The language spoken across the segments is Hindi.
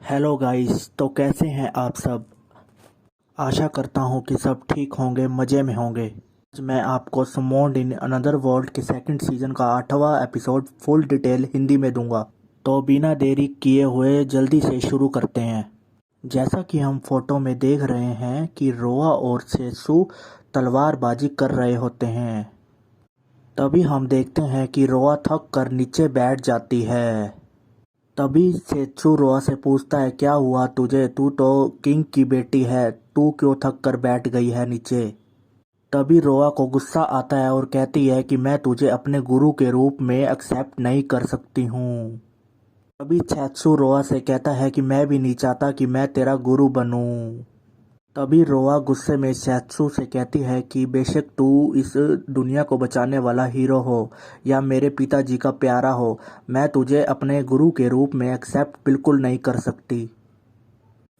हेलो गाइस, तो कैसे हैं आप सब। आशा करता हूं कि सब ठीक होंगे, मज़े में होंगे। आज मैं आपको समोन्ड इन अनदर वर्ल्ड के सेकंड सीज़न का 8वां एपिसोड फुल डिटेल हिंदी में दूंगा। तो बिना देरी किए हुए जल्दी से शुरू करते हैं। जैसा कि हम फोटो में देख रहे हैं कि रोआ और सेसु तलवारबाजी कर रहे होते हैं। तभी हम देखते हैं कि रोआ थक कर नीचे बैठ जाती है। तभी सेत्सु रोआ से पूछता है, क्या हुआ तुझे, तू तो किंग की बेटी है, तू क्यों थक कर बैठ गई है नीचे। तभी रोआ को गुस्सा आता है और कहती है कि मैं तुझे अपने गुरु के रूप में एक्सेप्ट नहीं कर सकती हूँ। तभी सेत्सु रोआ से कहता है कि मैं भी नहीं चाहता कि मैं तेरा गुरु बनूँ। तभी रोआ गुस्से में सेत्सु से कहती है कि बेशक तू इस दुनिया को बचाने वाला हीरो हो या मेरे पिताजी का प्यारा हो, मैं तुझे अपने गुरु के रूप में एक्सेप्ट बिल्कुल नहीं कर सकती।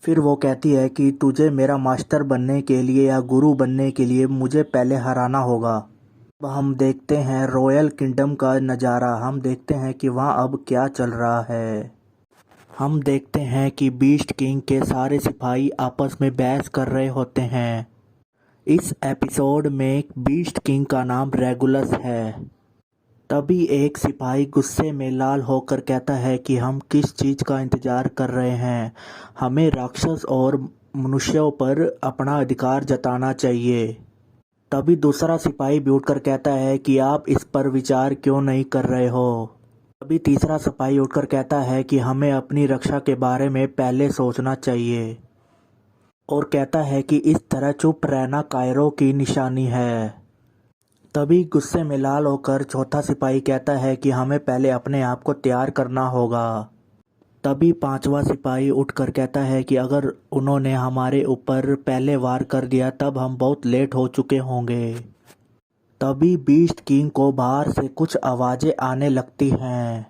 फिर वो कहती है कि तुझे मेरा मास्टर बनने के लिए या गुरु बनने के लिए मुझे पहले हराना होगा। अब हम देखते हैं रॉयल किंगडम का नज़ारा। हम देखते हैं कि वहाँ अब क्या चल रहा है। हम देखते हैं कि बीस्ट किंग के सारे सिपाही आपस में बहस कर रहे होते हैं। इस एपिसोड में बीस्ट किंग का नाम रेगुलस है। तभी एक सिपाही गुस्से में लाल होकर कहता है कि हम किस चीज़ का इंतज़ार कर रहे हैं, हमें राक्षस और मनुष्यों पर अपना अधिकार जताना चाहिए। तभी दूसरा सिपाही भी उठकर कहता है कि आप इस पर विचार क्यों नहीं कर रहे हो। तभी तीसरा सिपाही उठकर कहता है कि हमें अपनी रक्षा के बारे में पहले सोचना चाहिए और कहता है कि इस तरह चुप रहना कायरों की निशानी है। तभी गुस्से में लाल होकर चौथा सिपाही कहता है कि हमें पहले अपने आप को तैयार करना होगा। तभी पांचवा सिपाही उठकर कहता है कि अगर उन्होंने हमारे ऊपर पहले वार कर दिया तब हम बहुत लेट हो चुके होंगे। तभी बीस्ट किंग को बाहर से कुछ आवाज़ें आने लगती हैं।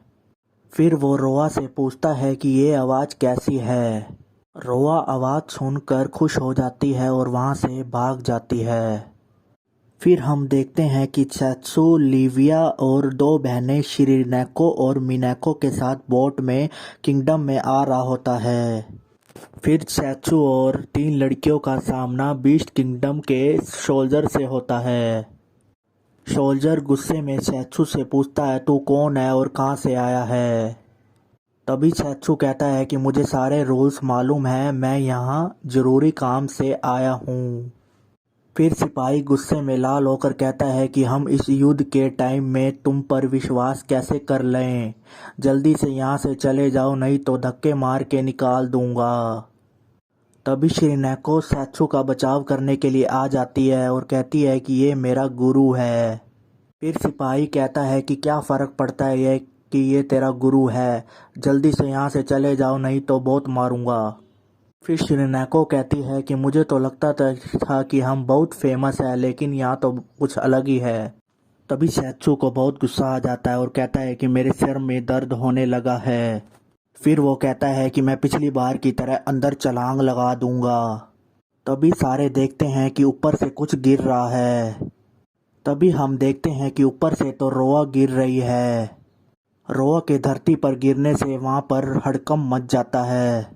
फिर वो रोआ से पूछता है कि ये आवाज़ कैसी है। रोआ आवाज़ सुनकर खुश हो जाती है और वहाँ से भाग जाती है। फिर हम देखते हैं कि सेत्सु, लिविया और दो बहनें शिरिनेको और मिनेको के साथ बोट में किंगडम में आ रहा होता है। फिर सेत्सु और तीन लड़कियों का सामना बीस्ट किंगडम के सोल्जर से होता है। सोल्जर गुस्से में सेत्सु से पूछता है, तू कौन है और कहाँ से आया है। तभी सेत्सु कहता है कि मुझे सारे रूल्स मालूम हैं, मैं यहाँ जरूरी काम से आया हूँ। फिर सिपाही गुस्से में लाल होकर कहता है कि हम इस युद्ध के टाइम में तुम पर विश्वास कैसे कर लें, जल्दी से यहाँ से चले जाओ नहीं तो धक्के मार के निकाल दूंगा। तभी शिरिनेको सेत्सु का बचाव करने के लिए आ जाती है और कहती है कि ये मेरा गुरु है। फिर सिपाही कहता है कि क्या फ़र्क पड़ता है ये कि ये तेरा गुरु है, जल्दी से यहाँ से चले जाओ नहीं तो बहुत मारूंगा। फिर शिरिनेको कहती है कि मुझे तो लगता था कि हम बहुत फेमस है, लेकिन यहाँ तो कुछ अलग ही है। तभी सेत्सु को बहुत गुस्सा आ जाता है और कहता है कि मेरे सिर में दर्द होने लगा है। फिर वो कहता है कि मैं पिछली बार की तरह अंदर छलांग लगा दूंगा। तभी सारे देखते हैं कि ऊपर से कुछ गिर रहा है। तभी हम देखते हैं कि ऊपर से तो रोआ गिर रही है। रोआ के धरती पर गिरने से वहाँ पर हड़कंप मच जाता है।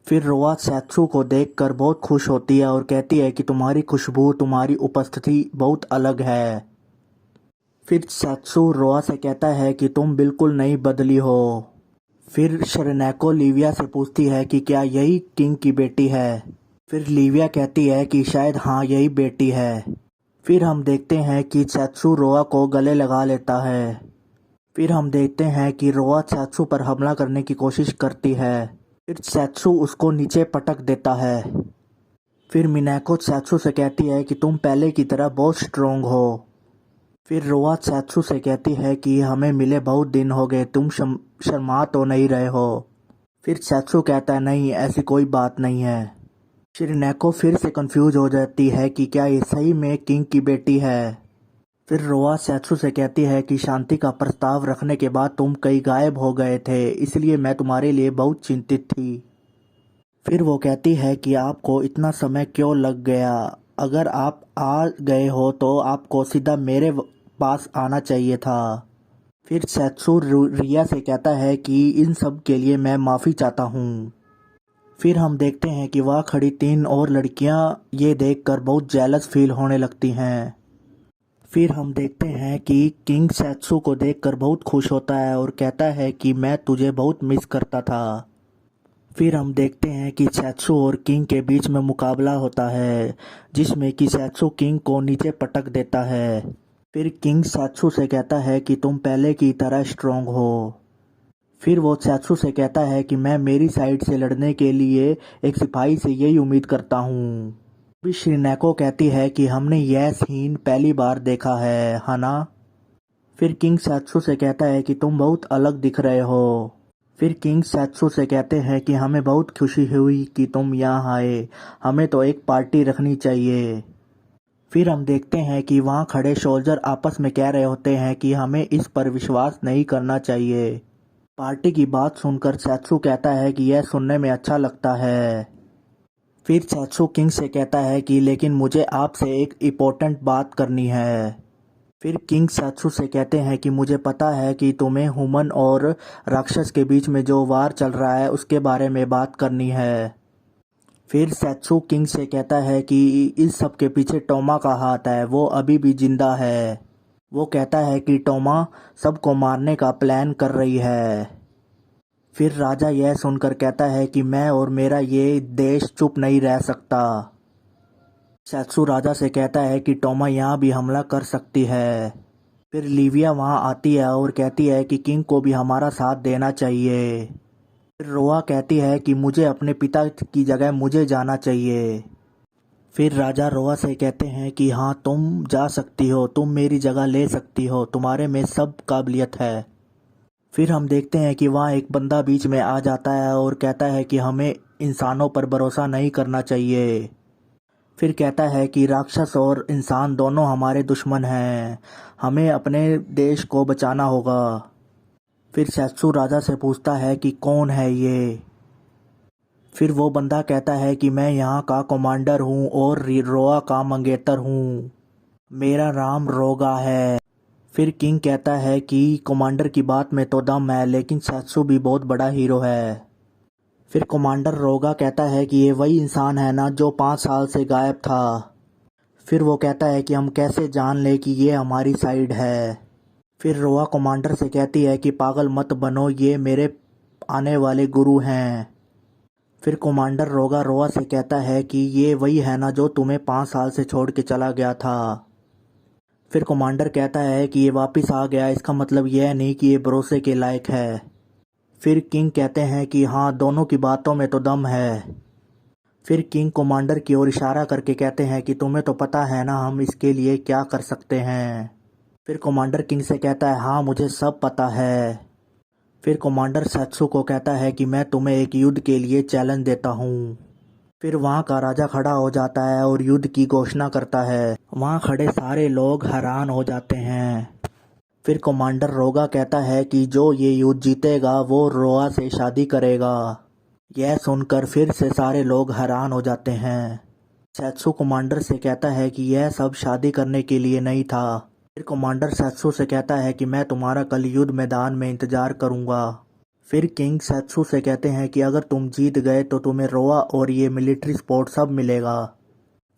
फिर रोआ सेत्सु को देखकर बहुत खुश होती है और कहती है कि तुम्हारी खुशबू, तुम्हारी उपस्थिति बहुत अलग है। फिर सेत्सु रोआ से कहता है कि तुम बिल्कुल नहीं बदली हो। फिर शिरिनेको लिविया से पूछती है कि क्या यही किंग की बेटी है। फिर लिविया कहती है कि शायद हाँ, यही बेटी है। फिर हम देखते हैं कि सेत्सु रोआ को गले लगा लेता है। फिर हम देखते हैं कि रोआ सेत्सु पर हमला करने की कोशिश करती है। फिर सेत्सु उसको नीचे पटक देता है। फिर मिनेको सेत्सु से कहती है कि तुम पहले की तरह बहुत स्ट्रोंग हो। फिर रोआ सेत्सु से कहती है कि हमें मिले बहुत दिन हो गए, तुम शर्मा तो नहीं रहे हो। फिर सेत्सु कहता है, नहीं ऐसी कोई बात नहीं है। शिरिनेको फिर से कंफ्यूज हो जाती है कि क्या ये सही में किंग की बेटी है। फिर रोआ सेत्सु से कहती है कि शांति का प्रस्ताव रखने के बाद तुम कहीं गायब हो गए थे, इसलिए मैं तुम्हारे लिए बहुत चिंतित थी। फिर वो कहती है कि आपको इतना समय क्यों लग गया, अगर आप आ गए हो तो आपको सीधा मेरे पास आना चाहिए था। फिर सेत्सु रिया से कहता है कि इन सब के लिए मैं माफ़ी चाहता हूँ। फिर हम देखते हैं कि वहाँ खड़ी 3 और लड़कियाँ ये देखकर बहुत जेलस फील होने लगती हैं। फिर हम देखते हैं कि किंग सैत्सू को देखकर बहुत खुश होता है और कहता है कि मैं तुझे बहुत मिस करता था। फिर हम देखते हैं कि सैत्सू और किंग के बीच में मुकाबला होता है, जिसमें कि सैत्सू किंग को नीचे पटक देता है। फिर किंग सैत्सू से कहता है कि तुम पहले की तरह स्ट्रांग हो। फिर वो सैत्सू से कहता है कि मैं मेरी साइड से लड़ने के लिए एक सिपाही से यही उम्मीद करता हूँ। भी शिनेको कहती है कि हमने यह सीन पहली बार देखा है ना। फिर किंग सैत्सू से कहता है कि तुम बहुत अलग दिख रहे हो। फिर किंग सैत्सू से कहते हैं कि हमें बहुत खुशी हुई कि तुम यहाँ आए, हमें तो एक पार्टी रखनी चाहिए। फिर हम देखते हैं कि वहाँ खड़े सोल्जर आपस में कह रहे होते हैं कि हमें इस पर विश्वास नहीं करना चाहिए। पार्टी की बात सुनकर सैत्सू कहता है कि यह सुनने में अच्छा लगता है। फिर सैत्सू किंग से कहता है कि लेकिन मुझे आपसे एक इम्पोर्टेंट बात करनी है। फिर किंग सैत्सू से कहते हैं कि मुझे पता है कि तुम्हें ह्यूमन और राक्षस के बीच में जो वार चल रहा है उसके बारे में बात करनी है। फिर सैत्सू किंग से कहता है कि इस सब के पीछे टोमा का हाथ है, वो अभी भी जिंदा है। वो कहता है कि टोमा सबको मारने का प्लान कर रही है। फिर राजा यह सुनकर कहता है कि मैं और मेरा ये देश चुप नहीं रह सकता। सैत्सू राजा से कहता है कि टोमा यहाँ भी हमला कर सकती है। फिर लिविया वहाँ आती है और कहती है कि किंग को भी हमारा साथ देना चाहिए। फिर रोआ कहती है कि मुझे अपने पिता की जगह मुझे जाना चाहिए। फिर राजा रोआ से कहते हैं कि हाँ तुम जा सकती हो, तुम मेरी जगह ले सकती हो, तुम्हारे में सब काबिलियत है। फिर हम देखते हैं कि वहाँ एक बंदा बीच में आ जाता है और कहता है कि हमें इंसानों पर भरोसा नहीं करना चाहिए। फिर कहता है कि राक्षस और इंसान दोनों हमारे दुश्मन हैं, हमें अपने देश को बचाना होगा। फिर सैत्सू राजा से पूछता है कि कौन है ये। फिर वो बंदा कहता है कि मैं यहाँ का कमांडर हूँ और रोआ का मंगेतर हूँ, मेरा नाम रोगा है। फिर किंग कहता है कि कमांडर की बात में तो दम है, लेकिन सैत्सू भी बहुत बड़ा हीरो है। फिर कमांडर रोगा कहता है कि ये वही इंसान है ना जो 5 साल से गायब था। फिर वो कहता है कि हम कैसे जान ले कि ये हमारी साइड है। फिर रोआ कमांडर से कहती है कि पागल मत बनो, ये मेरे आने वाले गुरु हैं। फिर कमांडर रोगा रोआ से कहता है कि ये वही है ना जो तुम्हें 5 साल से छोड़ के चला गया था। फिर कमांडर कहता है कि ये वापस आ गया, इसका मतलब यह नहीं कि ये भरोसे के लायक है। फिर किंग कहते हैं कि हाँ दोनों की बातों में तो दम है। फिर किंग कमांडर की ओर इशारा करके कहते हैं कि तुम्हें तो पता है ना हम इसके लिए क्या कर सकते हैं। फिर कमांडर किंग से कहता है हाँ मुझे सब पता है। फिर कमांडर सैत्सू को कहता है कि मैं तुम्हें एक युद्ध के लिए चैलेंज देता हूँ। फिर वहाँ का राजा खड़ा हो जाता है और युद्ध की घोषणा करता है। वहाँ खड़े सारे लोग हैरान हो जाते हैं। फिर कमांडर रोगा कहता है कि जो ये युद्ध जीतेगा वो रोआ से शादी करेगा। यह सुनकर फिर से सारे लोग हैरान हो जाते हैं। सैत्सू कमांडर से कहता है कि यह सब शादी करने के लिए नहीं था। फिर कमांडर सैत्सू से कहता है कि मैं तुम्हारा कल युद्ध मैदान में इंतजार करूंगा। फिर किंग सैत्सू से कहते हैं कि अगर तुम जीत गए तो तुम्हें रोआ और ये मिलिट्री सपोर्ट सब मिलेगा।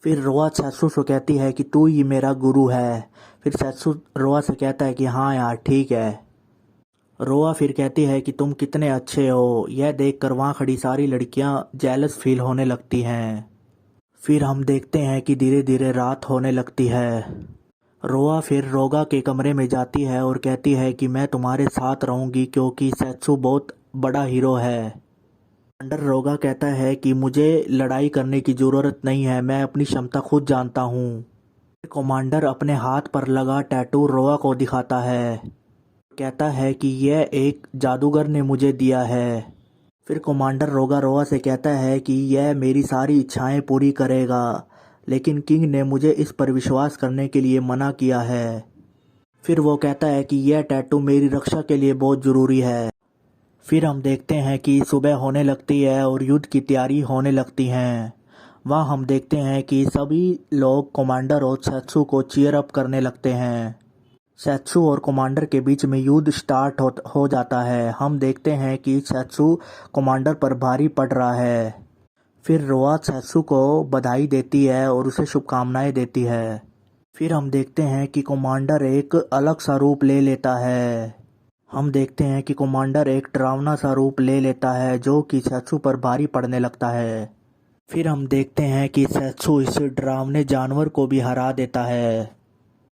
फिर रोआ सैत्सू से कहती है कि तू ही मेरा गुरु है। फिर सैत्सू रोआ से कहता है कि हाँ यार ठीक है। रोआ फिर कहती है कि तुम कितने अच्छे हो। यह देखकर वहाँ खड़ी सारी लड़कियाँ जेलस फील होने लगती हैं। फिर हम देखते हैं कि धीरे धीरे रात होने लगती है। रोआ फिर रोगा के कमरे में जाती है और कहती है कि मैं तुम्हारे साथ रहूंगी क्योंकि सैत्सू बहुत बड़ा हीरो है। कमांडर रोगा कहता है कि मुझे लड़ाई करने की ज़रूरत नहीं है, मैं अपनी क्षमता खुद जानता हूँ। कमांडर अपने हाथ पर लगा टैटू रोआ को दिखाता है, कहता है कि यह एक जादूगर ने मुझे दिया है। फिर कमांडर रोगा रोआ से कहता है कि यह मेरी सारी इच्छाएं पूरी करेगा, लेकिन किंग ने मुझे इस पर विश्वास करने के लिए मना किया है। फिर वो कहता है कि यह टैटू मेरी रक्षा के लिए बहुत ज़रूरी है। फिर हम देखते हैं कि सुबह होने लगती है और युद्ध की तैयारी होने लगती हैं। वहाँ हम देखते हैं कि सभी लोग कमांडर और सैत्सू को चीयर अप करने लगते हैं। सैत्सू और कमांडर के बीच में युद्ध स्टार्ट हो जाता है। हम देखते हैं कि सैत्सू कमांडर पर भारी पड़ रहा है। फिर रोआ सैत्सु को बधाई देती है और उसे शुभकामनाएं देती है। फिर हम देखते हैं कि कमांडर एक अलग सा रूप ले लेता है। हम देखते हैं कि कमांडर एक डरावना सा रूप ले लेता है जो कि सैत्सु पर भारी पड़ने लगता है। फिर हम देखते हैं कि सैत्सु इस डरावने जानवर को भी हरा देता है।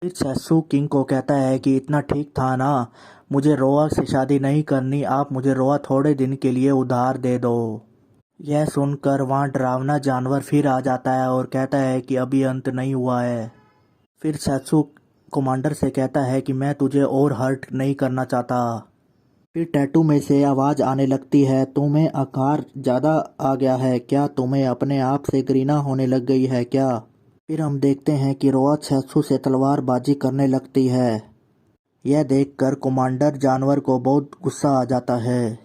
फिर सैत्सु किंग को कहता है कि इतना ठीक था ना, मुझे रोआ से शादी नहीं करनी, आप मुझे रोआ थोड़े दिन के लिए उधार दे दो। यह सुनकर वहाँ डरावना जानवर फिर आ जाता है और कहता है कि अभी अंत नहीं हुआ है। फिर सैत्सु कमांडर से कहता है कि मैं तुझे और हर्ट नहीं करना चाहता। फिर टैटू में से आवाज़ आने लगती है, तुम्हें आकार ज़्यादा आ गया है क्या? तुम्हें अपने आप से घृणा होने लग गई है क्या? फिर हम देखते हैं कि रोआ सैत्सु से तलवारबाजी करने लगती है। यह देखकर कमांडर जानवर को बहुत गुस्सा आ जाता है।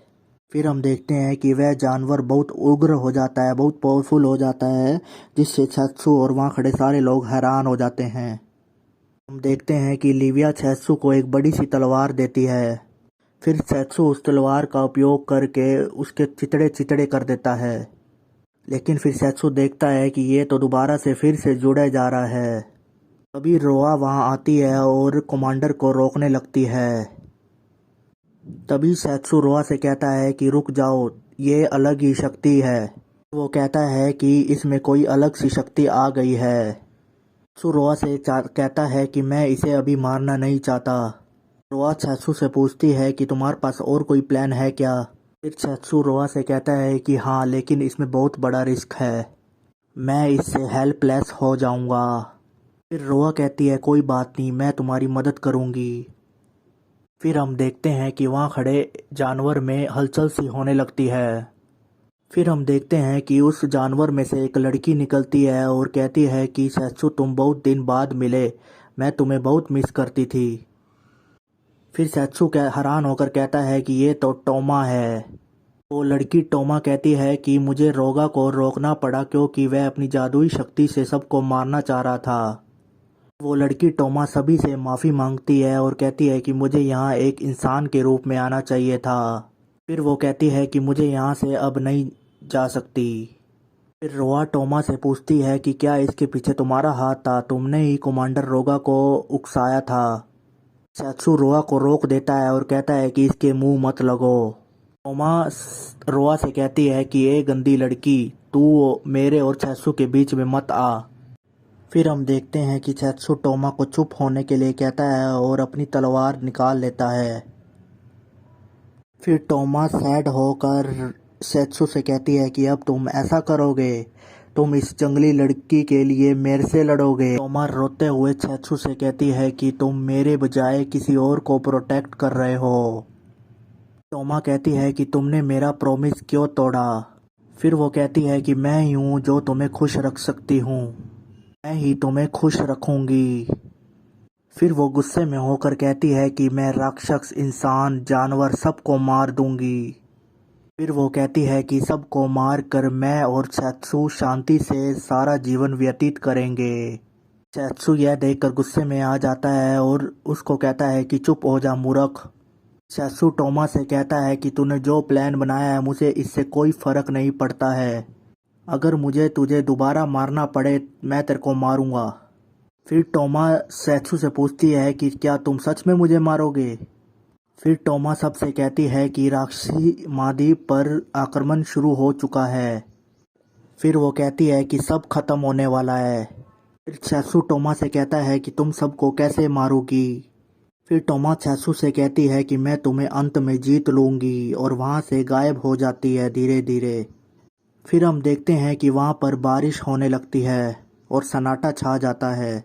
फिर हम देखते हैं कि वह जानवर बहुत उग्र हो जाता है, बहुत पावरफुल हो जाता है, जिससे सैत्सु और वहाँ खड़े सारे लोग हैरान हो जाते हैं। हम देखते हैं कि लिविया सैत्सु को एक बड़ी सी तलवार देती है। फिर सैत्सु उस तलवार का उपयोग करके उसके चितड़े चितड़े कर देता है। लेकिन फिर सैत्सु देखता है कि ये तो दोबारा से फिर से जुड़ा जा रहा है। तभी रोआ वहाँ आती है और कमांडर को रोकने लगती है। तभी सैत्सु रोआ से कहता है कि रुक जाओ, ये अलग ही शक्ति है। वो कहता है कि इसमें कोई अलग सी शक्ति आ गई है। सैत्सु रोआ से कहता है कि मैं इसे अभी मारना नहीं चाहता। रोआ सैत्सु से पूछती है कि तुम्हारे पास और कोई प्लान है क्या? फिर सैत्सु रोआ से कहता है कि हाँ, लेकिन इसमें बहुत बड़ा रिस्क है, मैं इससे हेल्पलेस हो जाऊंगा। फिर रोआ कहती है कोई बात नहीं, मैं तुम्हारी मदद करूंगी। फिर हम देखते हैं कि वहाँ खड़े जानवर में हलचल सी होने लगती है। फिर हम देखते हैं कि उस जानवर में से एक लड़की निकलती है और कहती है कि सैत्सु तुम बहुत दिन बाद मिले, मैं तुम्हें बहुत मिस करती थी। फिर सैत्सु हैरान होकर कहता है कि ये तो टोमा है। वो लड़की टोमा कहती है कि मुझे रोगा को रोकना पड़ा क्योंकि वह अपनी जादुई शक्ति से सबको मारना चाह रहा था। वो लड़की टोमा सभी से माफ़ी मांगती है और कहती है कि मुझे यहाँ एक इंसान के रूप में आना चाहिए था। फिर वो कहती है कि मुझे यहाँ से अब नहीं जा सकती। फिर रोआ टोमा से पूछती है कि क्या इसके पीछे तुम्हारा हाथ था? तुमने ही कमांडर रोगा को उकसाया था। सैत्सु रोआ को रोक देता है और कहता है कि इसके मुंह मत लगो। टोमा रोआ से कहती है कि ये गंदी लड़की, तू मेरे और सैत्सु के बीच में मत आ। फिर हम देखते हैं कि सैत्सु टोमा को चुप होने के लिए कहता है और अपनी तलवार निकाल लेता है। फिर टोमा सैड होकर सैत्सु से कहती है कि अब तुम ऐसा करोगे, तुम इस जंगली लड़की के लिए मेरे से लड़ोगे। टोमा रोते हुए सैत्सु से कहती है कि तुम मेरे बजाय किसी और को प्रोटेक्ट कर रहे हो। टोमा कहती है कि तुमने मेरा प्रॉमिस क्यों तोड़ा? फिर वो कहती है कि मैं ही हूँ जो तुम्हें खुश रख सकती हूँ, मैं ही तुम्हें खुश रखूँगी। फिर वो गुस्से में होकर कहती है कि मैं राक्षस, इंसान, जानवर सबको मार दूँगी। फिर वो कहती है कि सबको मार कर मैं और सैत्सु शांति से सारा जीवन व्यतीत करेंगे। सैत्सु यह देखकर गुस्से में आ जाता है और उसको कहता है कि चुप हो जा मूर्ख। सैत्सु टोमा से कहता है कि तूने जो प्लान बनाया है मुझे इससे कोई फ़र्क नहीं पड़ता है, अगर मुझे तुझे दोबारा मारना पड़े मैं तेरे को मारूंगा। फिर टोमा सैत्सु से पूछती है कि क्या तुम सच में मुझे मारोगे? फिर टोमा सबसे कहती है कि राक्षसी महाद्वीप पर आक्रमण शुरू हो चुका है। फिर वो कहती है कि सब खत्म होने वाला है। फिर सैत्सु टोमा से कहता है कि तुम सबको कैसे मारोगी? फिर टोमा सैत्सु से कहती है कि मैं तुम्हें अंत में जीत लूँगी और वहाँ से गायब हो जाती है धीरे धीरे। फिर हम देखते हैं कि वहाँ पर बारिश होने लगती है और सन्नाटा छा जाता है।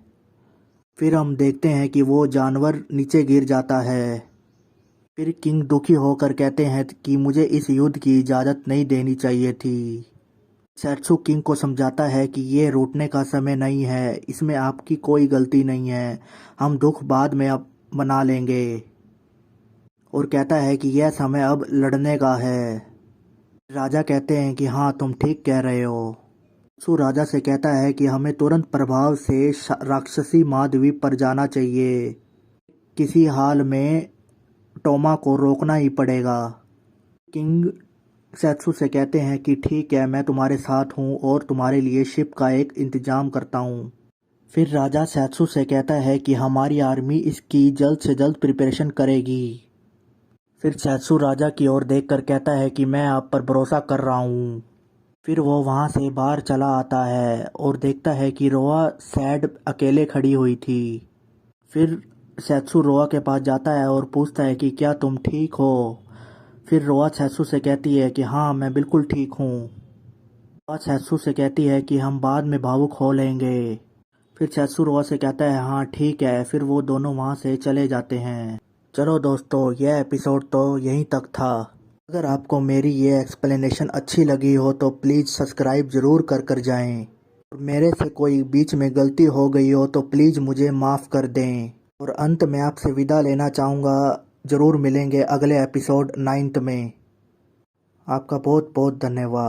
फिर हम देखते हैं कि वो जानवर नीचे गिर जाता है। फिर किंग दुखी होकर कहते हैं कि मुझे इस युद्ध की इजाज़त नहीं देनी चाहिए थी। सैत्सु किंग को समझाता है कि ये रूठने का समय नहीं है, इसमें आपकी कोई गलती नहीं है, हम दुख बाद में अब मना लेंगे। और कहता है कि यह समय अब लड़ने का है। राजा कहते हैं कि हाँ, तुम ठीक कह रहे हो। सैत्सु राजा से कहता है कि हमें तुरंत प्रभाव से राक्षसी महाद्वीप पर जाना चाहिए, किसी हाल में टोमा को रोकना ही पड़ेगा। किंग सैत्सु से कहते हैं कि ठीक है, मैं तुम्हारे साथ हूँ और तुम्हारे लिए शिप का एक इंतजाम करता हूँ। फिर राजा सैत्सु से कहता है कि हमारी आर्मी इसकी जल्द से जल्द प्रिपरेशन करेगी। फिर सैत्सु राजा की ओर देखकर कहता है कि मैं आप पर भरोसा कर रहा हूँ। फिर वो वहाँ से बाहर चला आता है और देखता है कि रोआ सैड अकेले खड़ी हुई थी। फिर सैत्सु रोआ के पास जाता है और पूछता है कि क्या तुम ठीक हो। फिर रोआ सैत्सु से कहती है कि हाँ, मैं बिल्कुल ठीक हूँ। रोआ सैत्सु से कहती है कि हम बाद में भावुक हो लेंगे। फिर सैत्सु रोआ से कहता है हाँ ठीक है। फिर वो दोनों वहाँ से चले जाते हैं। चलो दोस्तों, यह एपिसोड तो यहीं तक था। अगर आपको मेरी ये एक्सप्लेनेशन अच्छी लगी हो तो प्लीज़ सब्सक्राइब ज़रूर कर जाएं। और मेरे से कोई बीच में गलती हो गई हो तो प्लीज़ मुझे माफ़ कर दें। और अंत में आपसे विदा लेना चाहूँगा। ज़रूर मिलेंगे अगले एपिसोड 9 में। आपका बहुत बहुत धन्यवाद।